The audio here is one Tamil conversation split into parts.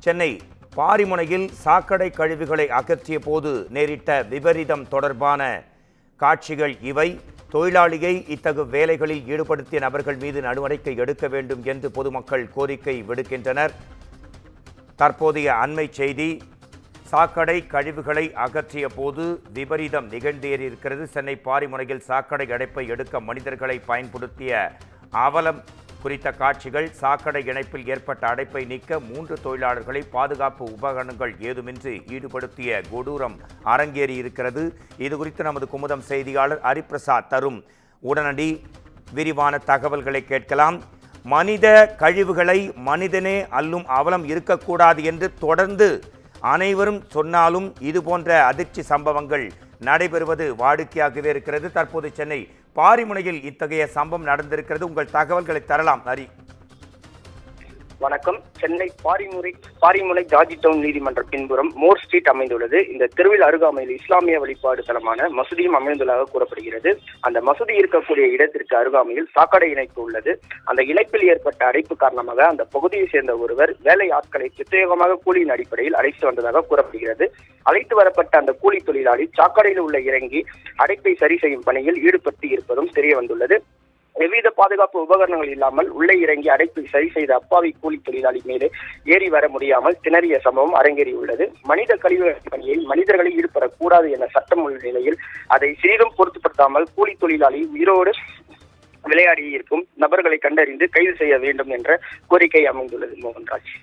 சென்னை பாரிமுனையில் சாக்கடை கழிவுகளை அகற்றிய போது நேரிட்ட விபரீதம் தொடர்பான காட்சிகள் இவை. தொழிலாளியை இத்தகு வேலைகளில் ஈடுபடுத்திய நபர்கள் மீது நடவடிக்கை எடுக்க வேண்டும் என்று பொதுமக்கள் கோரிக்கை விடுக்கின்றனர். தற்போதைய அண்மை செய்தி, சாக்கடை கழிவுகளை அகற்றிய போது விபரீதம் நிகழ்ந்தேறியிருக்கிறது. சென்னை பாரிமுனையில் சாக்கடை அடைப்பை எடுக்க மனிதர்களை பயன்படுத்திய அவலம் குறித்த காட்சிகள். சாக்கடை இணைப்பில் ஏற்பட்ட அடைப்பை நீக்க 3 தொழிலாளர்களை பாதுகாப்பு உபகரணங்கள் ஏதுமின்றி ஈடுபடுத்திய கொடூரம் அரங்கேறி இருக்கிறது. இது குறித்து நமது குமுதம் செய்தியாளர் ஹரிபிரசாத் தரும் உடனடி விரிவான தகவல்களை கேட்கலாம். மனித கழிவுகளை மனிதனே அள்ளும் அவலம் இருக்கக்கூடாது என்று தொடர்ந்து அனைவரும் சொன்னாலும் இதுபோன்ற அதிர்ச்சி சம்பவங்கள் நடைபெறுவது வாடிக்கையாகவே இருக்கிறது. தற்போது சென்னை பாரிமுனையில் இத்தகைய சம்பவம் நடந்திருக்கிறது. உங்கள் தகவல்களை தரலாம் ஹரி. வணக்கம். சென்னை பாரிமுனை ஜார்ஜி டவுன் நீதிமன்ற பின்புறம் மோர் ஸ்ட்ரீட் அமைந்துள்ளது. இந்த தெருவில் அருகாமையில் இஸ்லாமிய வழிபாடு தலமான மசூதியும் அமைந்துள்ளதாக கூறப்படுகிறது. அந்த மசூதி இருக்கக்கூடிய இடத்திற்கு அருகாமையில் சாக்கடை இணைப்பு உள்ளது. அந்த இணைப்பில் ஏற்பட்ட அடைப்பு காரணமாக அந்த பகுதியை சேர்ந்த ஒருவர் வேலை ஆட்களை பிரத்யேகமாக கூலியின் அடிப்படையில் அழைத்து வந்ததாக கூறப்படுகிறது. அழைத்து வரப்பட்ட அந்த கூலி தொழிலாளி சாக்கடையில் உள்ள இறங்கி அடைப்பை சரி செய்யும் பணியில் ஈடுபட்டு இருப்பதும் தெரிய வந்துள்ளது. எவ்வித பாதுகாப்பு உபகரணங்கள் இல்லாமல் உள்ளே இறங்கி அடைப்பை சரி செய்த அப்பாவி கூலி தொழிலாளி மீது ஏறி வர முடியாமல் திணறிய சம்பவம் அரங்கேறியுள்ளது. மனித கழிவு பணியை மனிதர்களை ஈடுபடக்கூடாது என சட்டம் உள்ள நிலையில் அதை சிறிதும் பொருட்படுத்தாமல் கூலி தொழிலாளி உயிரோடு விளையாடி இருக்கும் நபர்களை கண்டறிந்து கைது செய்ய வேண்டும் என்ற கோரிக்கை அமைந்துள்ளது. மோகன்ராஜ்,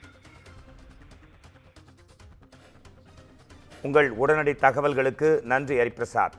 உங்கள் உடனடி தகவல்களுக்கு நன்றி ஹரிபிரசாத்.